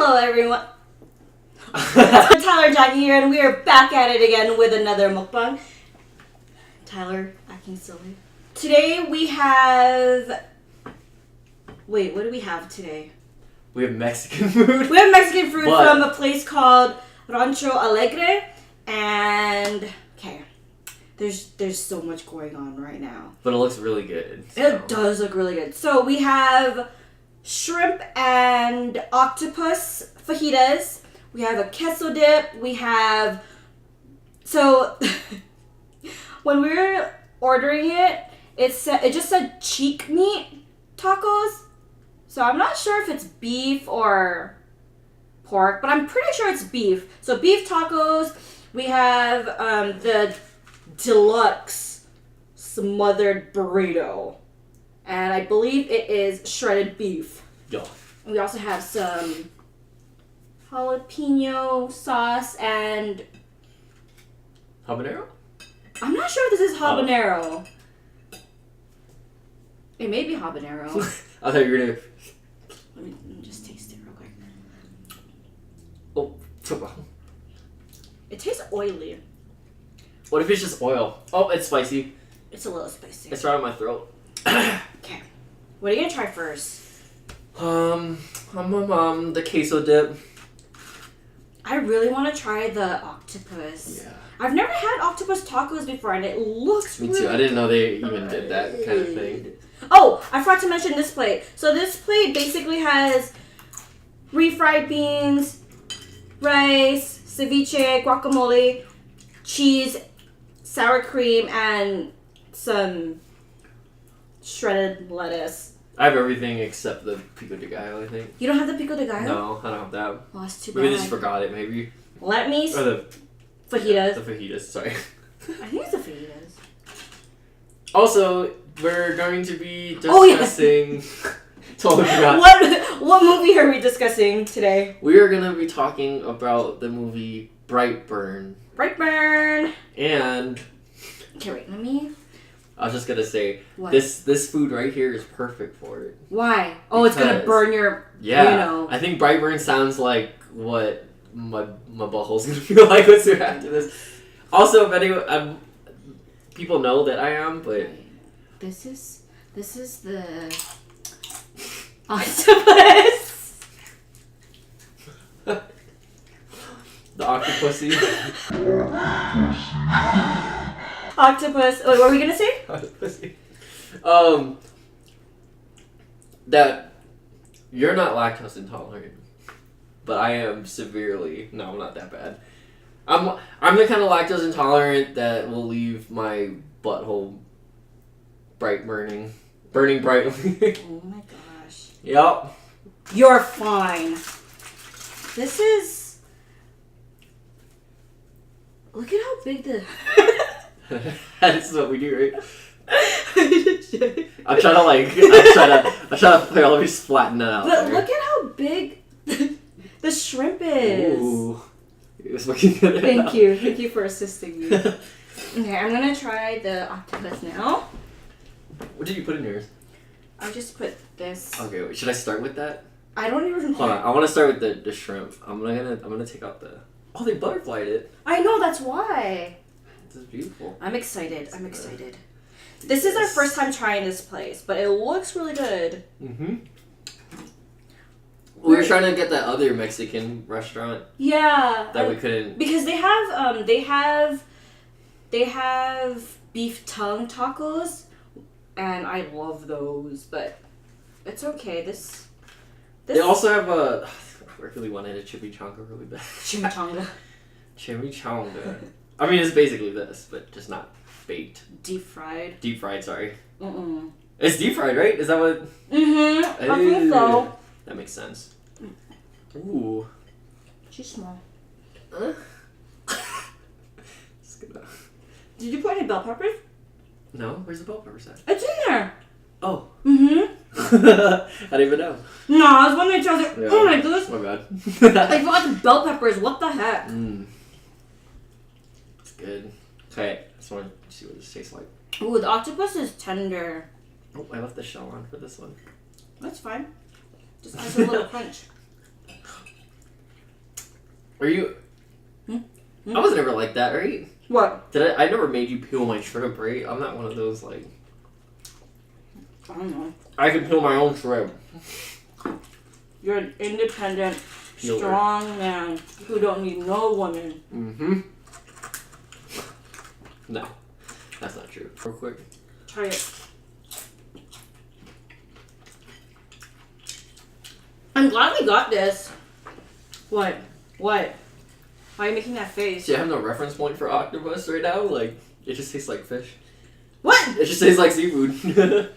Hello, everyone. Tyler and Jackie here, and we are back at it again with another mukbang. Tyler acting silly. Today we have. Wait, what do we have today? We have Mexican food. We have Mexican food from a place called Rancho Alegre, and okay, there's so much going on right now. But it looks really good. So. It does look really good. So we have shrimp and octopus fajitas. We have a queso dip. We have... So, when we were ordering it, it just said cheek meat tacos. So I'm not sure if it's beef or pork, but I'm pretty sure it's beef. So beef tacos. We have the deluxe smothered burrito. And I believe it is shredded beef. Yeah. We also have some jalapeno sauce and... Habanero? I'm not sure if this is habanero. It may be habanero. I thought you were gonna... Let me just taste it real quick. Oh. It tastes oily. What if it's just oil? Oh, it's spicy. It's a little spicy. It's right on my throat. Okay. What are you gonna try first? The queso dip. I really want to try the octopus. Yeah. I've never had octopus tacos before, and it looks Me really too. I didn't know they even did that kind of thing. Oh, I forgot to mention this plate. So this plate basically has refried beans, rice, ceviche, guacamole, cheese, sour cream, and some shredded lettuce. I have everything except the pico de gallo, I think. You don't have the pico de gallo? No, I don't have that. Well, that's too bad. Maybe they just forgot it, maybe. Let me... Or the... Fajitas. Yeah, the fajitas, sorry. I think it's the fajitas. Also, we're going to be discussing... Totally forgot. What movie are we discussing today? We are going to be talking about the movie Brightburn. Brightburn! And... Okay, wait, let me... I was just going to say, what? this food right here is perfect for it. Why? Oh, it's going to burn your... Yeah, you know. I think Brightburn sounds like what my butthole's going to feel like after this. Also, if anyone... people know that I am, but... This is the... octopus! The octopusy. Octopus. Wait, what were we gonna say? Octopusy. That you're not lactose intolerant, but I am severely. No, I'm not that bad. I'm the kind of lactose intolerant that will leave my butthole burning brightly. Oh my gosh. Yep. You're fine. This is... Look at how big the... That's what we do, right? I'm trying to play all these flatten it out. But look at how big the shrimp is. Ooh. It was looking good. Thank you for assisting me. Okay, I'm gonna try the octopus now. What did you put in yours? I just put this. Okay, wait, should I start with that? I don't even... Hold on, I want to start with the shrimp. I'm gonna take out the... Oh, they butterflied it. I know, that's why. This is beautiful. I'm excited. This is our first time trying this place, but it looks really good. Mm-hmm. We were trying to get that other Mexican restaurant. Yeah. That we couldn't... Because they have beef tongue tacos, and I love those, but it's okay. This They also have a... I really wanted a chimichanga really bad. chimichanga. Chimichanga. I mean, it's basically this, but just not baked. Deep fried. Deep fried, sorry. Mm-mm. It's deep fried, right? Is that what... Mm-hmm. I think so. That makes sense. Ooh. She's small. It's gonna... Did you put any bell peppers? No? Where's the bell peppers at? It's in there. Oh. Mm-hmm. I didn't even know. No, I was wondering, I was like, oh my goodness. My bad. I forgot the bell peppers. What the heck? It's good. Okay, I just want to see what this tastes like. Ooh, the octopus is tender. Oh, I left the shell on for this one. That's fine. Just adds a little crunch. Are you? Hmm? I was never like that, right? What? I never made you peel my shrimp, right? I'm not one of those like. I don't know. I can peel my own shrimp. You're an independent, Peeler. strong man who don't need no woman. Mm-hmm. No, that's not true. Real quick. Try it. I'm glad we got this. What? What? Why are you making that face? See, I have no reference point for octopus right now. Like, it just tastes like fish. What? It just tastes like seafood.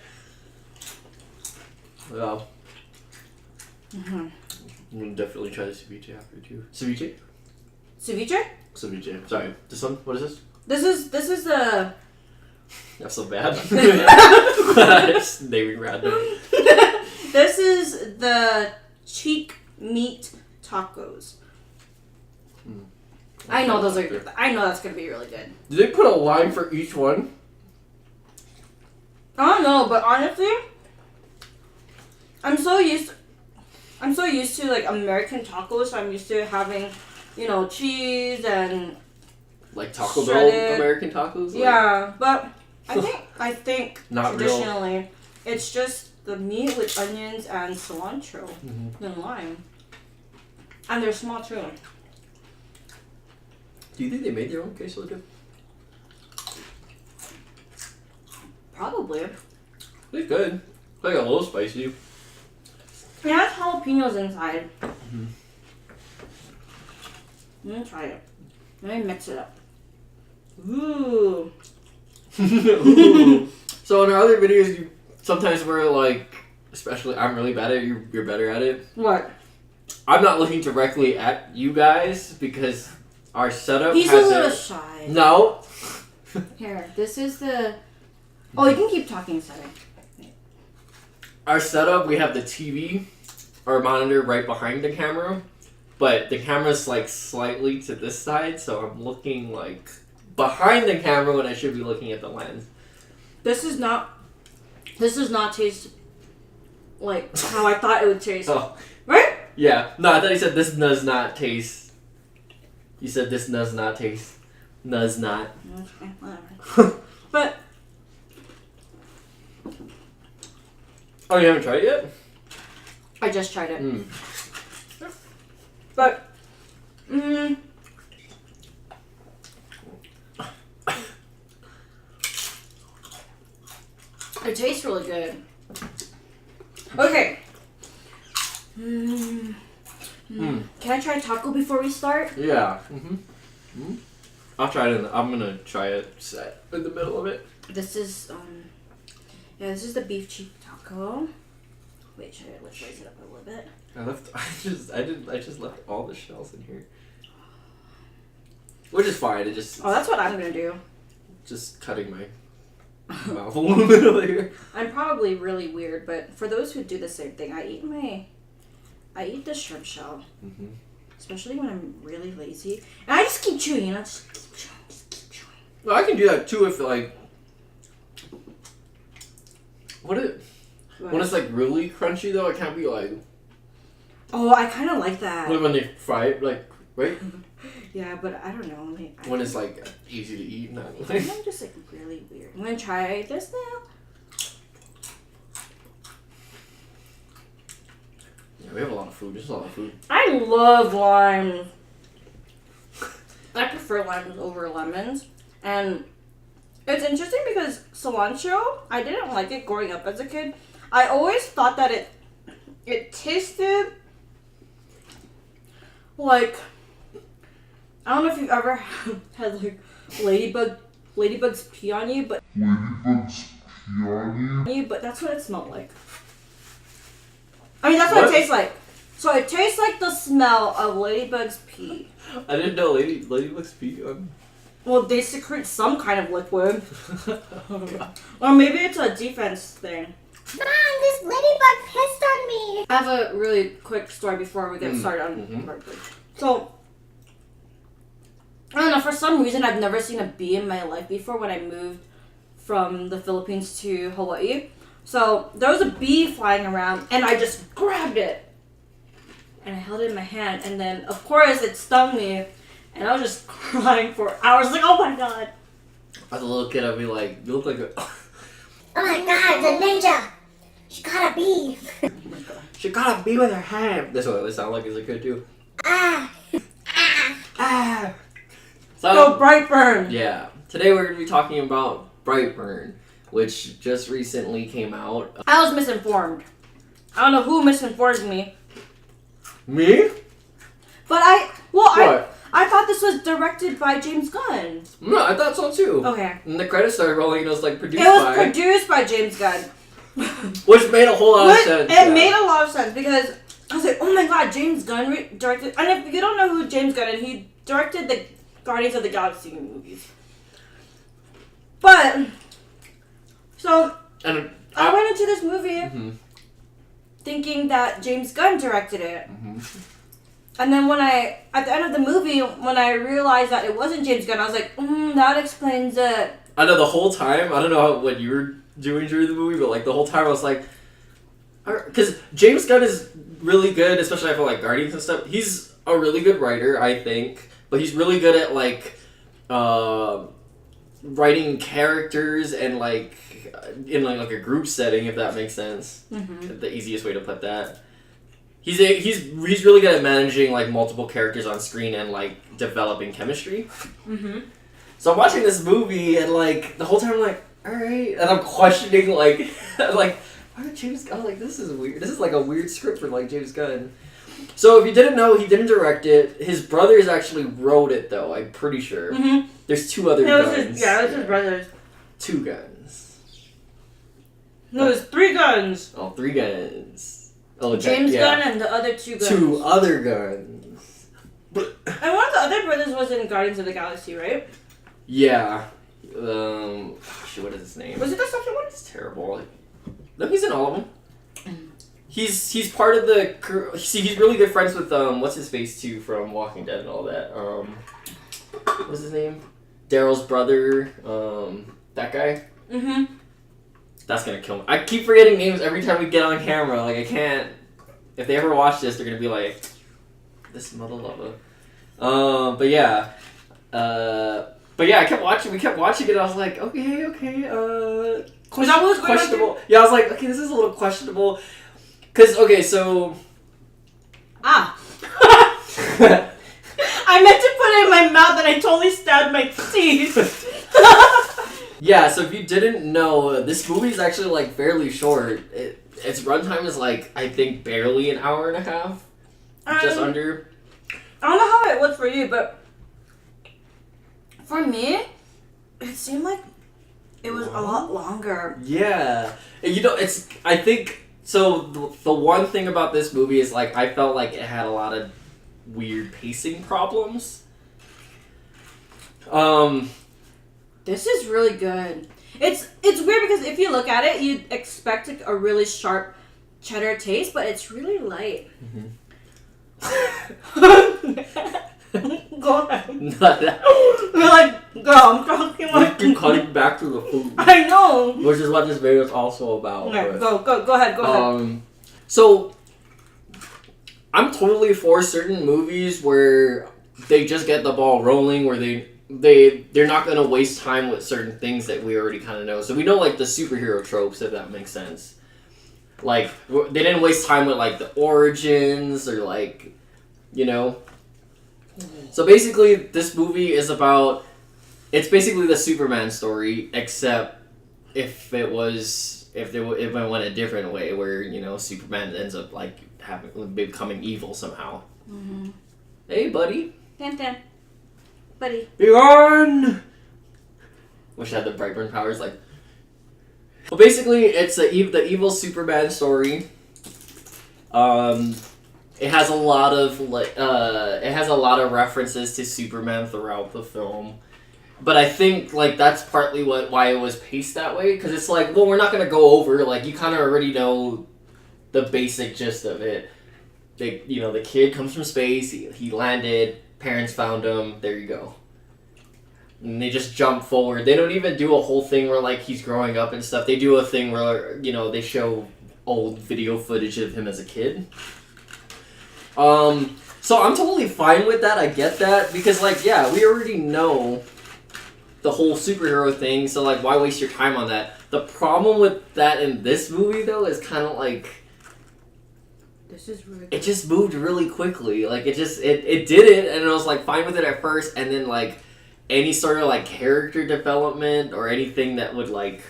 Wow. Mm-hmm. I'm gonna definitely try the ceviche after too. Ceviche? Ceviche? Ceviche. Sorry. This one? What is this? This is the. That's so bad. I just naming random. This is the cheek meat tacos. I know those are. I know that's gonna be really good. Did they put a line for each one? I don't know, but honestly, I'm so used to like American tacos. So I'm used to having, you know, cheese and Like Taco shredded. Bell American tacos? Like, Yeah, but I think Not traditionally it's just the meat with onions and cilantro Mm-hmm. and lime, and they're small too. Do you think they made their own queso dip? Probably. It's good. Like a little spicy. It has jalapenos inside. Mm-hmm. Let me try it. Let me mix it up. Ooh. Ooh. So in our other videos, you sometimes we're like, especially I'm really bad at it. You're better at it. What? I'm not looking directly at you guys because our setup. He's has a little shy. No. Here, this is the. Oh, you can keep talking, sorry. Our setup, we have the TV or monitor right behind the camera, but the camera's like slightly to this side, so I'm looking like behind the camera when I should be looking at the lens. This does not taste like how I thought it would taste. Oh. Right? Yeah. No, I thought you said this does not taste. You said this does not taste. Does not. Okay, whatever. But Oh, you haven't tried it yet? I just tried it. Mm. But it tastes really good. Okay. Can I try taco before we start? Yeah. Mm-hmm. I'll try it. I'm gonna try it set in the middle of it. This is this is the beef cheek taco. Wait, let's raise it up a little bit. I just left all the shells in here. Which is fine. It just Oh, that's what I'm gonna do. just cutting my mouth a little bit over here. I'm probably really weird, but for those who do the same thing, I eat the shrimp shell, especially when I'm really lazy, and I just keep chewing. You know, just keep chewing. No, I can do that too if like when it's like really crunchy though. It can't be like Oh, I kind of like that. when they fry it, like right Yeah, but I don't know. when it's like easy to eat. Not I'm just like really weird. I'm gonna try this now. Yeah, we have a lot of food. There's a lot of food. I love limes. I prefer limes over lemons, and it's interesting because cilantro, I didn't like it growing up as a kid. I always thought that it tasted like, I don't know if you've ever had like ladybugs pee on you, but but that's what it smelled like. I mean, that's what it tastes like. So it tastes like the smell of ladybugs pee. I didn't know ladybugs pee on. Well, they secrete some kind of liquid. Or maybe it's a defense thing. Mom, this ladybug pissed on me. I have a really quick story before we get started on burglary. So, I don't know, for some reason I've never seen a bee in my life before when I moved from the Philippines to Hawaii. So, there was a bee flying around and I just grabbed it. and I held it in my hand, and then of course it stung me, and I was just crying for hours. Like, oh my god. As a little kid, I'd be like, you look like a... Oh my god, the ninja! She got a bee! She got a bee with her hand. That's what it would sound like as a kid, too. Ah! Ah! So, So, Brightburn. yeah. Today we're going to be talking about Brightburn, which just recently came out. I was misinformed. I don't know who misinformed me. Me? But I thought this was directed by James Gunn. No, I thought so, too. Okay. And the credits started rolling and it was like produced It was by... produced by James Gunn. Which made a whole lot of sense. It made a lot of sense because I was like, oh my god, James Gunn directed... And if you don't know who James Gunn is, he directed the Guardians of the Galaxy movies. But, so, And I went into this movie thinking that James Gunn directed it. And then at the end of the movie, when I realized that it wasn't James Gunn, I was like, that explains it. I know the whole time, I don't know what you were doing during the movie, but like the whole time I was like, because James Gunn is really good, especially I feel like Guardians and stuff. He's a really good writer, I think, but he's really good at like writing characters and like in like a group setting, if that makes sense. The easiest way to put that. He's really good at managing like multiple characters on screen and like developing chemistry. So I'm watching this movie and like the whole time I'm like, all right, and I'm questioning like like why did James Gunn? Like this is weird. This is like a weird script for like James Gunn. So if you didn't know, he didn't direct it. His brothers actually wrote it though. I'm pretty sure. There's two other guns. It was his brothers. 2 guns. No, there's 3 guns. Oh, 3 guns. Oh, James Gunn and the other 2 guns. 2 other guns. And one of the other brothers was in Guardians of the Galaxy, right? Yeah. Shoot, what is his name? Was it the second one? It's terrible. No, he's in all of them. He's part of the crew. See, he's really good friends with what's his face too from Walking Dead and all that. What's his name? Daryl's brother. That guy. That's gonna kill me. I keep forgetting names every time we get on camera. Like I can't. If they ever watch this, they're gonna be like, "This mother lover." But yeah. I kept watching. We kept watching it. And I was like, okay. Questionable. Yeah, I was like, okay, this is a little questionable. Cause so. I meant to put it in my mouth and I totally stabbed my teeth. Yeah, so if you didn't know, this movie is actually like fairly short. Its runtime is like I think barely an hour and a half, just under. I don't know how it was for you, but for me, it seemed like it was a lot longer. Yeah, and it's. I think so. The one thing about this movie is like I felt like it had a lot of weird pacing problems. This is really good. It's weird because if you look at it, you'd expect a really sharp cheddar taste, but it's really light. Go ahead. You're like, girl, I'm talking like... You keep cutting back to the food. I know. Which is what this video is also about. Okay, go ahead. So, I'm totally for certain movies where they just get the ball rolling, where they're not going to waste time with certain things that we already kind of know. So we know like the superhero tropes, if that makes sense. Like they didn't waste time with like the origins or like, So basically this movie is about, it's basically the Superman story, except if it went a different way where, Superman ends up like becoming evil somehow. Hey buddy. Tan. Buddy. Be gone! Wish I had the Brightburn powers, like... Well, basically, it's the evil Superman story. It has a lot of references to Superman throughout the film. But I think, like, that's partly why it was paced that way. Because it's like, well, we're not going to go over, like, you kind of already know the basic gist of it. The kid comes from space, he landed... Parents found him, there you go. And they just jump forward. They don't even do a whole thing where, like, he's growing up and stuff. They do a thing where, they show old video footage of him as a kid. So I'm totally fine with that. I get that because, like, yeah, we already know the whole superhero thing. So, like, why waste your time on that? The problem with that in this movie, though, is kind of like This is really. it just moved really quickly. Like, it did it, and I was like fine with it at first, and then like any sort of like character development or anything that would like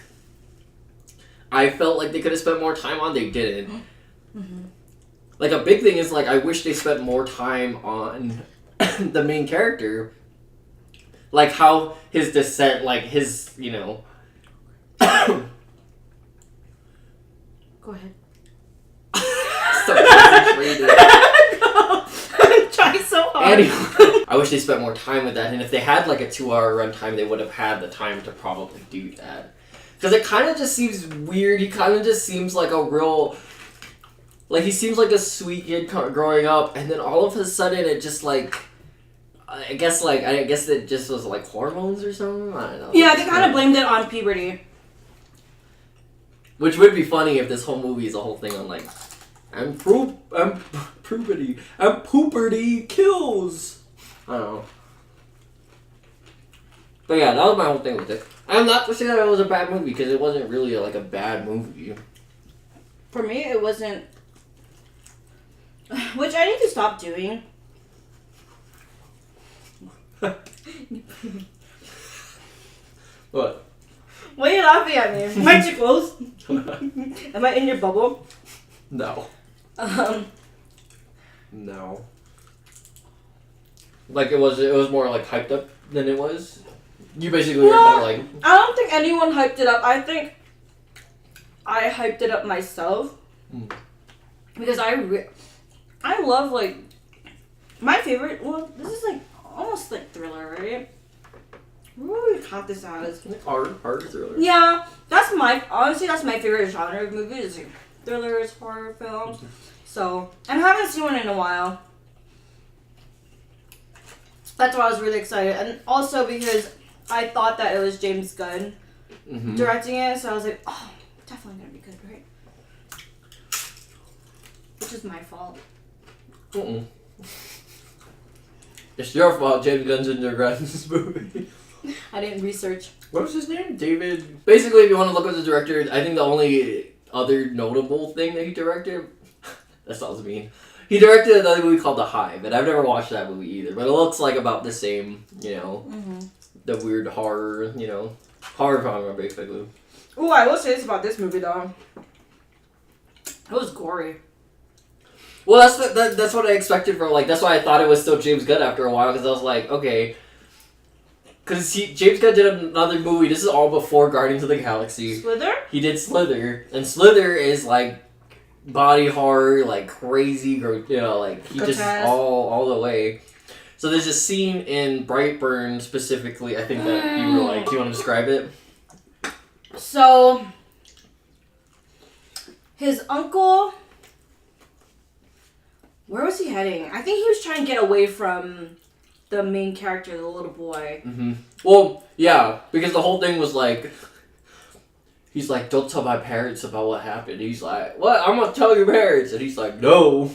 I felt like they could have spent more time on. They didn't. Mm-hmm. Like, a big thing is, like, I wish they spent more time on the main character. Like, how his descent, like, his, you know... Go ahead. So concentrated. I'm trying so hard. Anyway, I wish they spent more time with that, and if they had, like, a 2-hour runtime, they would have had the time to probably do that. Because it kind of just seems weird. He kind of just seems like a real... Like, he seems like a sweet kid growing up, and then all of a sudden it just, like... I guess it just was, like, hormones or something? I don't know. Yeah, they kind of blamed it on puberty. Which would be funny if this whole movie is a whole thing on, like... puberty. And puberty kills! I don't know. But yeah, that was my whole thing with it. I'm not to say that it was a bad movie, because it wasn't really, like, a bad movie. For me, it wasn't... Which I need to stop doing. What? Why are you laughing at me? Am I too close? Am I in your bubble? No. Um, No. Like, it was more, like, hyped up than it was? You basically were kind of like... I don't think anyone hyped it up. I think I hyped it up myself. Mm. Because I love, like... My favorite... Well, this is, like, almost, like, thriller, right? What would we count this as? Hard thriller. Yeah, honestly, that's my favorite genre of movies, like thrillers, horror films. So, and I haven't seen one in a while. That's why I was really excited. And also because I thought that it was James Gunn directing it, so I was like, oh, definitely gonna be good, right? Which is my fault. Mm-mm. It's your fault James Gunn's in this movie. I didn't research. What was his name? David. Basically, if you want to look at the director, I think the only other notable thing that he directed... that sounds mean. He directed another movie called The Hive, and I've never watched that movie either, but it looks like about the same, you know, the weird horror, you know, horror genre, basically. Ooh, I will say this about this movie, though. It was gory. Well, that's what I expected from, like, that's why I thought it was still James Gunn after a while, because I was like, okay... Because James Gunn did another movie. This is all before Guardians of the Galaxy. Slither? He did Slither. And Slither is, like, body horror, like, crazy, you know, like, he just all the way. So there's a scene in Brightburn, specifically, I think that you were like, do you want to describe it? So, his uncle... Where was he heading? I think he was trying to get away from... the main character, the little boy. Mm-hmm. Well, yeah, because the whole thing was like, he's like, don't tell my parents about what happened. He's like, what? I'm gonna tell your parents. And he's like, no.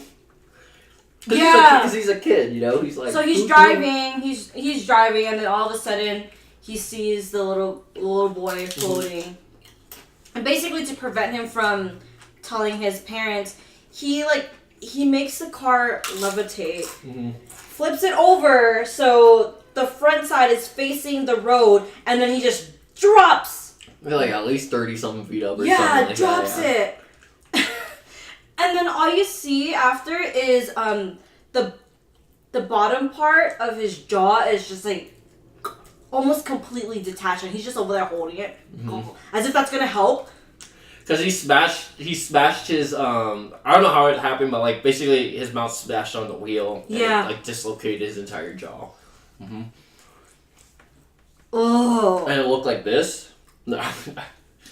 Yeah. Because he's a kid, you know? He's like, so he's driving, he's driving, and then all of a sudden, he sees the little boy floating. And basically to prevent him from telling his parents, he makes the car levitate. Flips it over so the front side is facing the road, and then he just drops. Like at least 30-something feet up or something like drops that, it. And then all you see after is the bottom part of his jaw is just like almost completely detached, and he's just over there holding it as if that's gonna help. Because he smashed his, I don't know how it happened, but, like, basically his mouth smashed on the wheel. And it, like, dislocated his entire jaw. Oh. And it looked like this. No.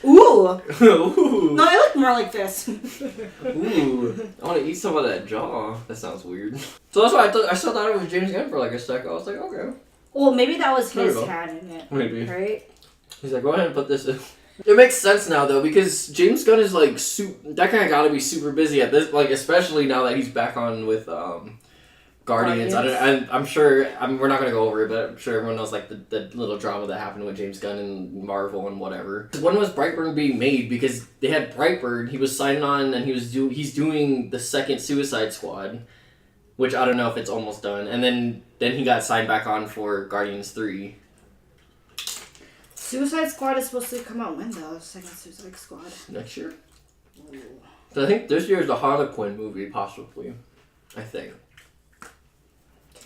Ooh. Ooh. No, it looked more like this. Ooh. I want to eat some of that jaw. That sounds weird. So that's why I still thought it was James Gunn for, like, a sec. I was like, okay. Well, maybe that was his hand in it. Maybe. Right? He's like, go ahead and put this in. It makes sense now though because James Gunn is like that guy got to be super busy at this, like especially now that he's back on with Guardians. I'm sure. We're not gonna go over it, but I'm sure everyone knows like the little drama that happened with James Gunn and Marvel and whatever. When was Brightburn being made? Because they had Brightburn. He was signing on, and he's doing the second Suicide Squad, which I don't know if it's almost done. And then he got signed back on for Guardians 3. Suicide Squad is supposed to come out when though? The second Suicide Squad next year. So I think this year is the Harlequin movie, possibly. I think.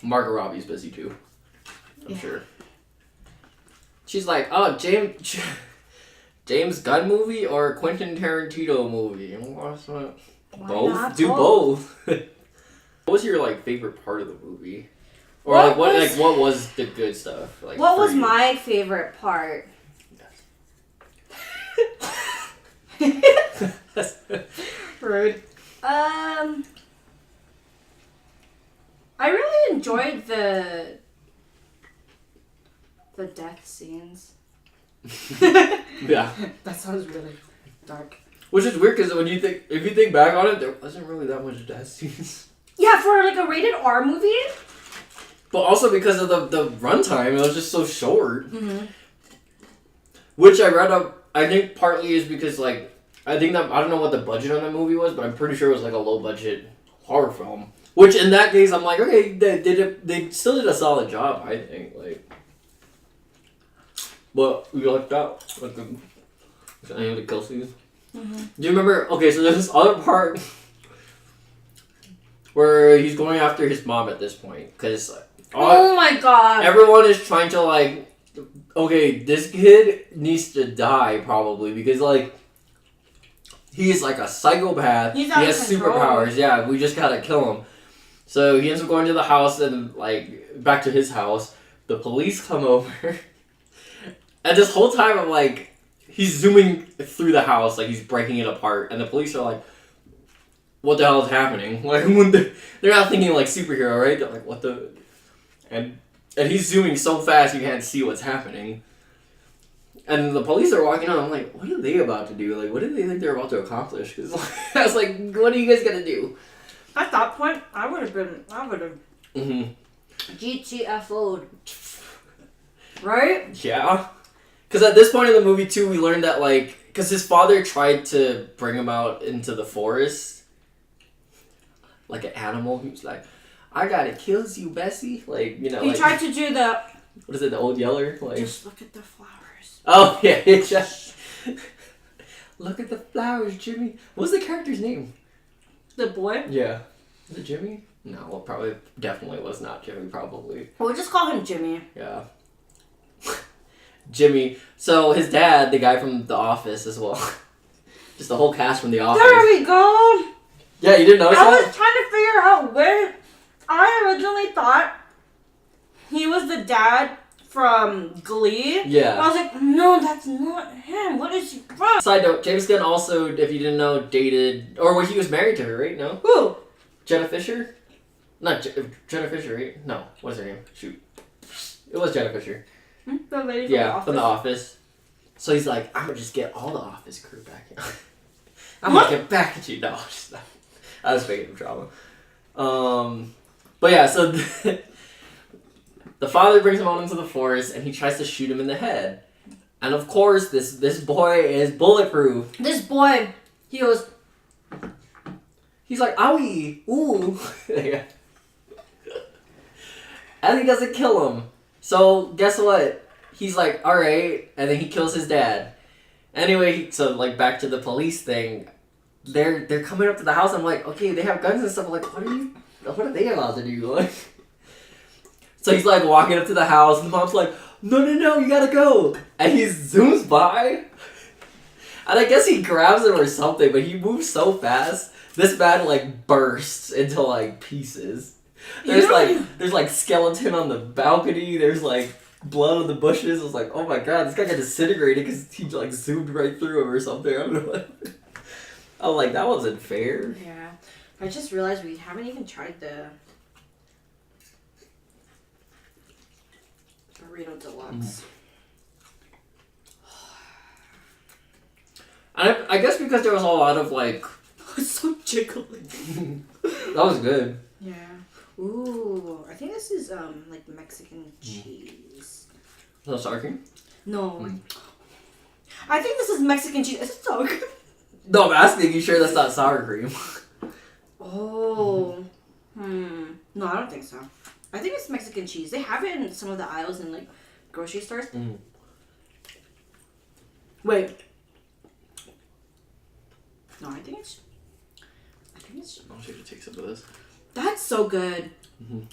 Margot Robbie's busy too. I'm sure. She's like, oh, James Gunn movie or Quentin Tarantino movie? Both. Do both. What was your like favorite part of the movie? Or what was the good stuff? Like, what was my favorite part? Rude. I really enjoyed the death scenes. Yeah. That sounds really dark. Which is weird because if you think back on it, there wasn't really that much death scenes. Yeah, for like a rated R movie. But also because of the runtime, it was just so short. Mm-hmm. Which I read up. I think partly is because like I don't know what the budget on that movie was, but I'm pretty sure it was like a low budget horror film. Which in that case, I'm like, okay, they still did a solid job, I think. Like, but we lucked out. Like, any of the kill scenes. Mm-hmm. Do you remember? Okay, so there's this other part where he's going after his mom at this point because. Oh my god! Everyone is trying to like, okay, this kid needs to die probably because like. He's like a psychopath. He has superpowers. Yeah, we just gotta kill him. So he ends up going to the house and like back to his house. The police come over. And this whole time I'm like, he's zooming through the house like he's breaking it apart. And the police are like, what the hell is happening? Like when they're not thinking like superhero, right? They're like, what the... And he's zooming so fast you can't see what's happening. And the police are walking on. I'm like, what are they about to do? Like, what do they think they're about to accomplish? Because like, I was like, what are you guys gonna do? At that point, I would have. Mm-hmm. GTFO'd. Right? Yeah. Because at this point in the movie too, we learned that like, because his father tried to bring him out into the forest, like an animal. He was like, I gotta kill you, Bessie. Like, you know. He tried to do the. What is it? The Old Yeller. Like. Just look at the flowers. Oh yeah, it's just look at the flowers, Jimmy. What was the character's name? The boy? Yeah. Was it Jimmy? No, well, probably definitely was not Jimmy. Probably. We'll just call him Jimmy. Yeah. Jimmy. So his dad, the guy from The Office as well. Just the whole cast from The Office. There we go. Yeah, you didn't notice that? I was trying to figure out where. I originally thought he was the dad from Glee. Yeah. I was like, no, that's not him. What is he from? Side note, James Gunn also, if you didn't know, dated... Or he was married to her, right? No? Who? Jenna Fisher? Not Jenna Fisher, right? No. What is her name? Shoot. It was Jenna Fisher. The lady from The Office. From The Office. So he's like, I'm going to just get all the Office crew back in. I'm going to get back at you. No, just not. I was making him drama. But yeah, so... The father brings him out into the forest, and he tries to shoot him in the head. And of course, this boy is bulletproof. This boy, he goes... He's like, owie, ooh. And he doesn't kill him. So, guess what? He's like, alright, and then he kills his dad. Anyway, so, like, back to the police thing. They're coming up to the house, I'm like, okay, they have guns and stuff. I'm like, what are they allowed to do? Like... So he's like walking up to the house, and the mom's like, no, you gotta go. And he zooms by. And I guess he grabs him or something, but he moves so fast, this man like bursts into like pieces. There's like skeleton on the balcony, there's like blood on the bushes. I was like, oh my god, this guy got disintegrated because he like zoomed right through him or something. I don't know. I was like, that wasn't fair. Yeah. I just realized we haven't even tried the Burrito Deluxe. I guess because there was a lot of like. It's so jiggling. That was good. Yeah. Ooh, I think this is like Mexican cheese. Is that sour cream? No. I think this is Mexican cheese. Is it sour cream? No, I'm asking. You sure that's not sour cream? Oh. No, I don't think so. I think it's Mexican cheese. They have it in some of the aisles in like grocery stores. Wait. No, I think it's. I'll show you to take some of this. That's so good.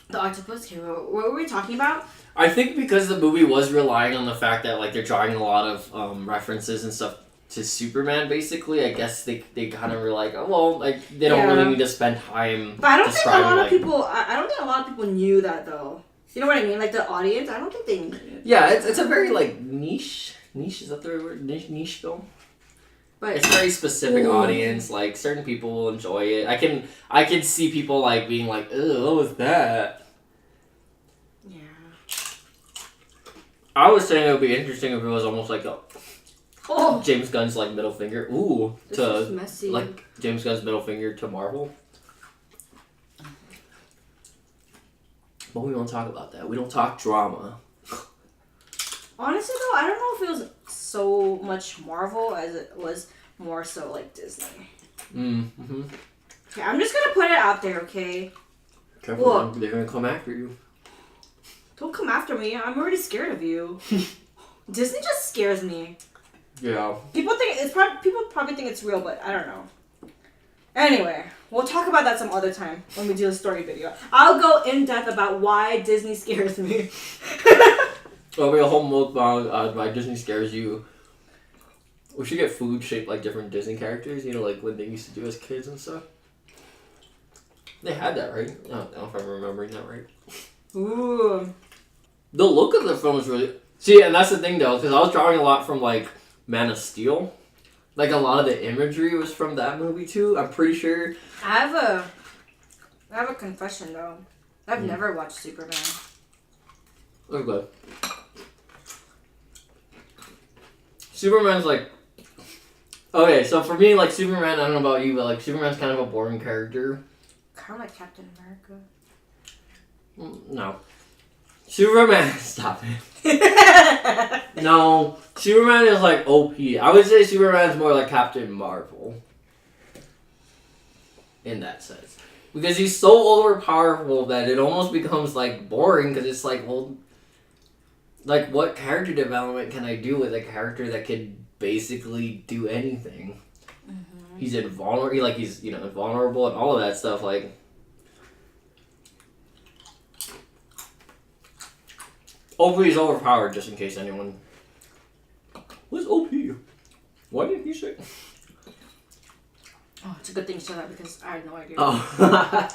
The octopus. Okay, what were we talking about? I think because the movie was relying on the fact that like they're drawing a lot of references and stuff to Superman, basically. I guess they kind of were like, oh well, like they don't really need to spend time. But I don't think a lot of people. I don't think a lot of people knew that though. You know what I mean? Like the audience. I don't think they knew it. Yeah, it's a very like niche. Is that the right word? Niche film. But it's a very specific audience. Like certain people will enjoy it. I can see people like being like, "Ugh, what was that?" Yeah. I was saying it would be interesting if it was almost like James Gunn's like middle finger. Ooh, this is messy. Like James Gunn's middle finger to Marvel. But we don't talk about that. We don't talk drama. Honestly though, I don't know if it was so much Marvel as it was more so like Disney. Okay, I'm just gonna put it out there, okay? Careful, look, they're gonna come after you. Don't come after me. I'm already scared of you. Disney just scares me. Yeah. People probably think it's real, but I don't know. Anyway, we'll talk about that some other time when we do a story video. I'll go in depth about why Disney scares me. It'll be a whole mukbang why Disney scares you. We should get food shaped like different Disney characters, you know, like what they used to do as kids and stuff. They had that, right? I don't know if I'm remembering that right. Ooh. The look of the film is really... See, and that's the thing, though, because I was drawing a lot from, like, Man of Steel. Like, a lot of the imagery was from that movie, too. I'm pretty sure. I have a confession, though. I've never watched Superman. Okay. Superman's, like... Okay, so for me, like, Superman, I don't know about you, but, like, Superman's kind of a boring character. Kind of like Captain America. No. Superman... Stop it. No. Superman is, like, OP. I would say Superman's more like Captain Marvel. In that sense. Because he's so overpowerful that it almost becomes, like, boring, because it's like, well... Like, what character development can I do with a character that could basically do anything? Mm-hmm. He's invulnerable, like, he's, you know, invulnerable and all of that stuff, like... OP is overpowered, just in case anyone... What's OP? Why didn't he say... Oh, it's a good thing you said that because I had no idea. Oh.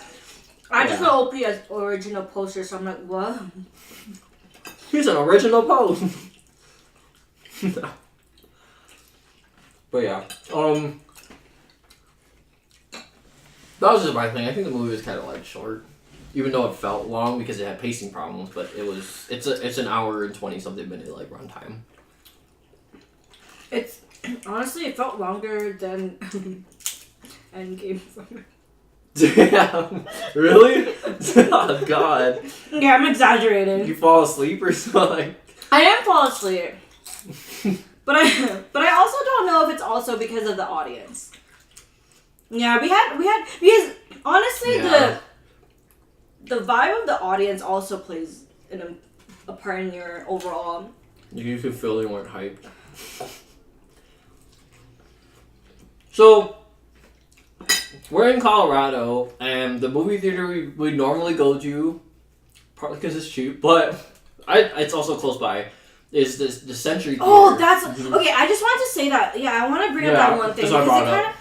I just know OP as original poster, so I'm like, what? He's an original pose. But yeah, that was just my thing. I think the movie was kind of like short, even though it felt long because it had pacing problems. But it's an hour and 20-something minute like runtime. It's honestly it felt longer than Endgame. Damn, really? Oh God. Yeah, I'm exaggerating. You fall asleep or something? I am fall asleep. But I also don't know if it's also because of the audience. Yeah, we had because honestly the vibe of the audience also plays a part in your overall. You could feel they weren't hyped. So we're in Colorado, and the movie theater we normally go to, partly because it's cheap, but it's also close by. Is the Century Theater. Oh, that's okay. I just wanted to say that. Yeah, I want to bring up that one thing because it kind of.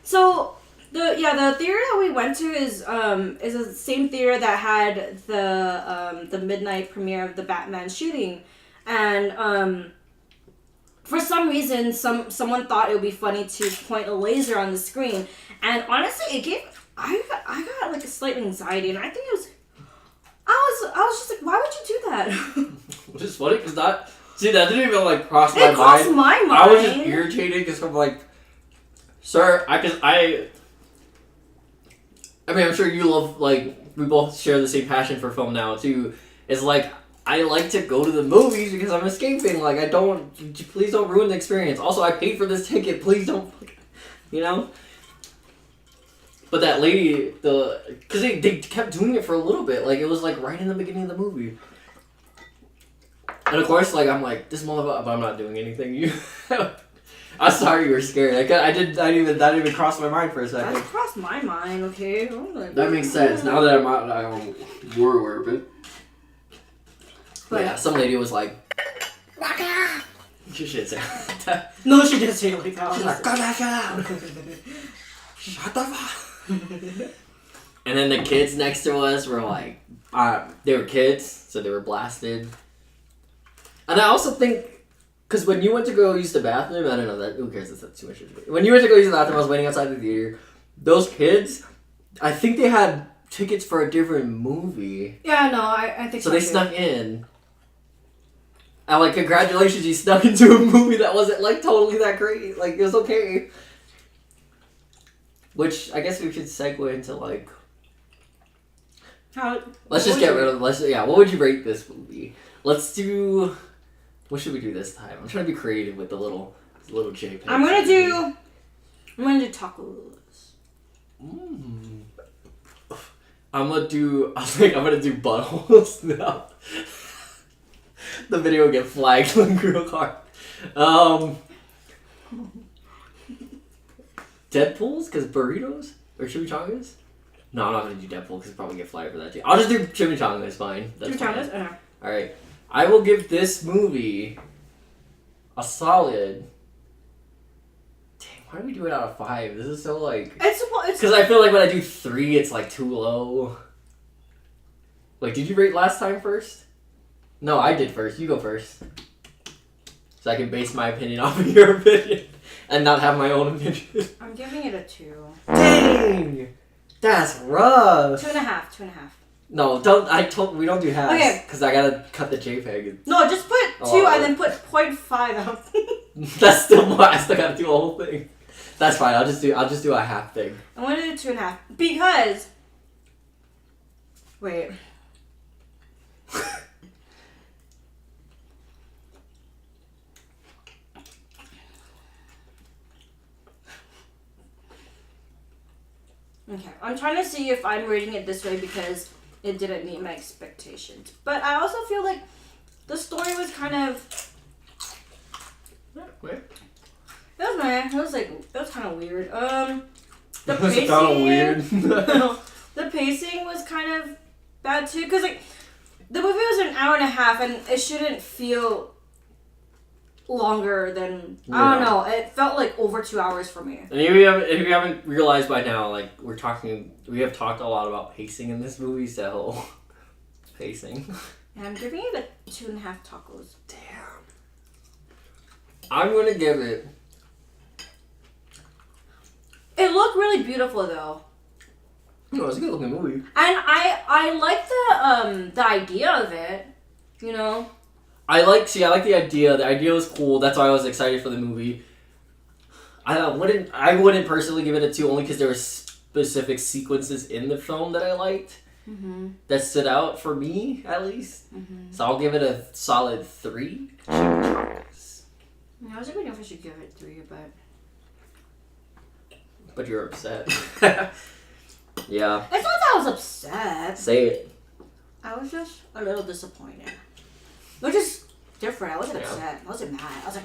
So the theater that we went to is the same theater that had the midnight premiere of the Batman shooting, and for some reason someone thought it would be funny to point a laser on the screen, and honestly, it gave I got like a slight anxiety, and I think it was. I was just like, why would you do that? Which is funny because that didn't even like cross my mind. It crossed my mind. I was just irritated because I'm like, Sir, I mean, I'm sure you love, like, we both share the same passion for film now, too. It's like, I like to go to the movies because I'm escaping. Like, please don't ruin the experience. Also, I paid for this ticket. Please don't, you know? But that lady, because they kept doing it for a little bit. Like, it was, like, right in the beginning of the movie. And, of course, like, I'm like, this motherfucker, but I'm not doing anything. I'm sorry you were scared. That didn't even cross my mind for a second. That crossed my mind, okay? That makes sense. Now that I'm more aware of it. But yeah, some lady was like, knock it out. She should say that. No, she didn't say it like that. She's like, go knock it out. Shut the fuck. And then the kids next to us were like, they were kids, so they were blasted. And I also think, because when you went to go use the bathroom, I don't know, who cares if that's too much. When you went to go use the bathroom, I was waiting outside the theater. Those kids, I think they had tickets for a different movie. Yeah, no, I think so. So they snuck in. And like, congratulations, you snuck into a movie that wasn't like totally that great. Like, it was okay. Which I guess we should segue into like. Let's just get rid of. What would you rate this movie? Let's do. What should we do this time? I'm trying to be creative with the little JPEG. I'm gonna do tacos. I'm gonna do buttholes now. The video will get flagged real hard. Deadpools? Because burritos? Or chimichangas? No, I'm not gonna do Deadpool because it'll probably get flagged for that too. I'll just do chimichangas, fine. Chimichangas? Okay. Alright. I will give this movie a solid. Dang, why do we do it out of 5? This is so like. It's because I feel like when I do 3, it's like too low. Like, did you rate last time first? No, I did first. You go first. So I can base my opinion off of your opinion and not have my own opinion. I'm giving it a 2. Dang! That's rough. 2.5. No, we don't do halves. Okay. Because I gotta cut the JPEG. No, just put 2 and then put 0.5 out. That's still more. I still gotta do a whole thing. That's fine. I'll just do a half thing. I'm gonna do 2.5 because. Wait. Okay, I'm trying to see if I'm rating it this way because it didn't meet my expectations. But I also feel like the story was kind of. Wait. It was kind of weird. The It was pacing. kind of weird. The pacing was kind of bad too, because like the movie was an hour and a half, and it shouldn't feel longer than I don't know. It felt like over 2 hours for me. And if you haven't realized by now, like we have talked a lot about pacing in this movie, so pacing. And I'm giving it a 2.5 tacos. Damn. I'm gonna give it. It looked really beautiful though. No, it's a good looking movie. And I like the idea of it, you know. I like the idea. The idea was cool. That's why I was excited for the movie. I wouldn't personally give it a 2 only because there were specific sequences in the film that I liked. Mm-hmm. That stood out for me, at least. Mm-hmm. So I'll give it a solid 3. I was debating if I should give it 3, but you're upset. Yeah. It's not that I was upset. Say it. I was just a little disappointed. Which is different. I wasn't upset. I wasn't mad. I was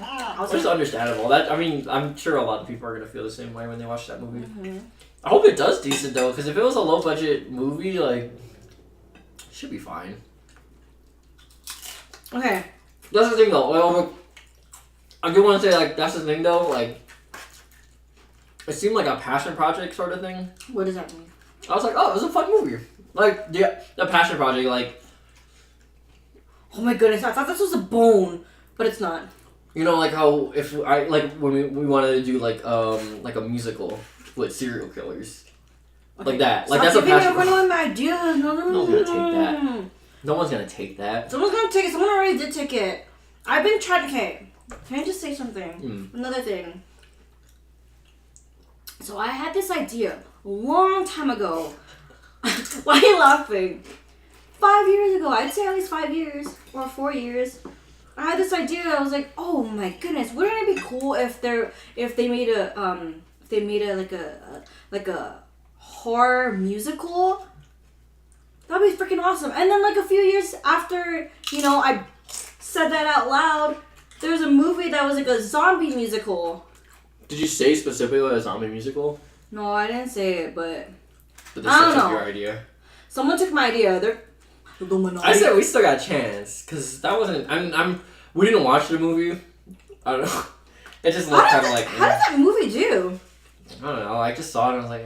like, It's understandable. I'm sure a lot of people are gonna feel the same way when they watch that movie. Mm-hmm. I hope it does decent though, because if it was a low budget movie, like, it should be fine. Okay. That's the thing though. Well, I do want to say that's the thing though. Like, it seemed like a passion project sort of thing. What does that mean? I was like, oh, it was a fun movie. Like, yeah, the passion project, like. Oh my goodness, I thought this was a bone, but it's not. You know, like how when we wanted to do like a musical with serial killers, okay. Like that. Like, that's a passion. One of my ideas. No one's gonna take that. No one's gonna take that. Someone's gonna take it. Someone already did take it. I've been trying. Okay, can I just say something? Another thing. So I had this idea a long time ago. Why are you laughing? 5 years ago, I'd say at least 5 years or 4 years. I had this idea. I was like, oh my goodness, wouldn't it be cool if they made like a horror musical? That'd be freaking awesome. And then like a few years after, I said that out loud, there was a movie that was like a zombie musical. Did you say specifically a zombie musical? No, I didn't say it, but But they still took your idea. Someone took my idea. They're I said we still got a chance because that wasn't. We didn't watch the movie. I don't know. It just looked kind of like. How did that movie do? I don't know. I just saw it and I was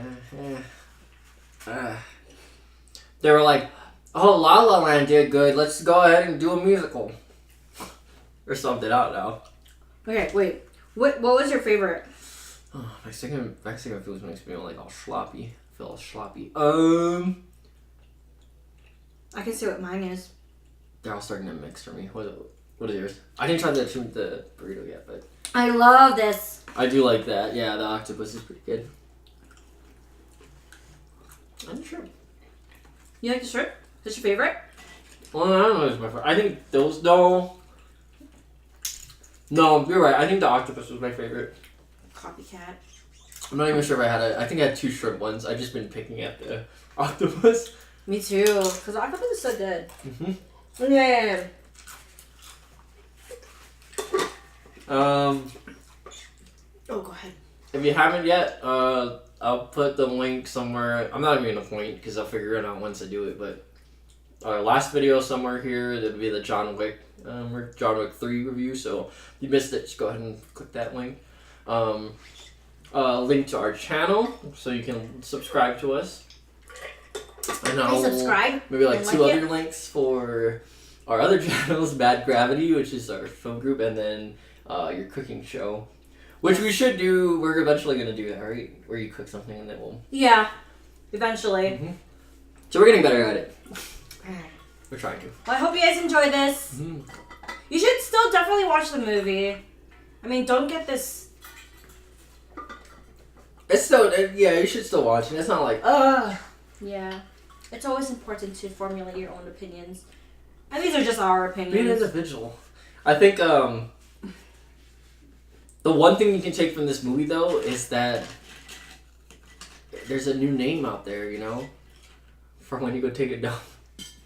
like, They were like, "Oh, La La Land did good. Let's go ahead and do a musical." Or something. I don't know. Okay, wait. What was your favorite? Oh, Mexican food makes me like all sloppy. I feel all sloppy. I can see what mine is. They're all starting to mix for me. What is yours? I didn't try the burrito yet, but I love this. I do like that. Yeah, the octopus is pretty good. I'm sure. You like the shrimp? That's your favorite? Well, I don't know if it's my favorite. I think those, no. No, you're right. I think the octopus was my favorite. Copycat. I'm not even sure if I had I think I had 2 shrimp ones. I've just been picking at the octopus. Me too. Because the octopus is so good. Mm-hmm. Yeah. Oh, go ahead. If you haven't yet, I'll put the link somewhere. I'm not even gonna point because I'll figure it out once I do it. But our last video somewhere here, that'll be the John Wick 3 review. So if you missed it, just go ahead and click that link. Link to our channel so you can subscribe to us. And I'll subscribe. Maybe like 2 other links for our other channels, Bad Gravity, which is our film group, and then your cooking show. Which we should do. We're eventually going to do that, right? Where you cook something and then we'll... Yeah. Eventually. Mm-hmm. So we're getting better at it. We're trying to. Well, I hope you guys enjoy this. Mm-hmm. You should still definitely watch the movie. I mean, don't get this... It's still... Yeah, you should still watch it. It's not like... Yeah. It's always important to formulate your own opinions. And these are just our opinions. Be an individual. I think, the one thing you can take from this movie, though, is that there's a new name out there, for when you go take a dump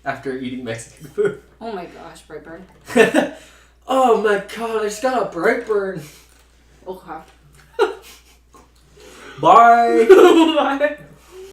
after eating Mexican food. Oh my gosh, Brightburn. Oh my god, I just got a Brightburn. Okay. Bye. Bye.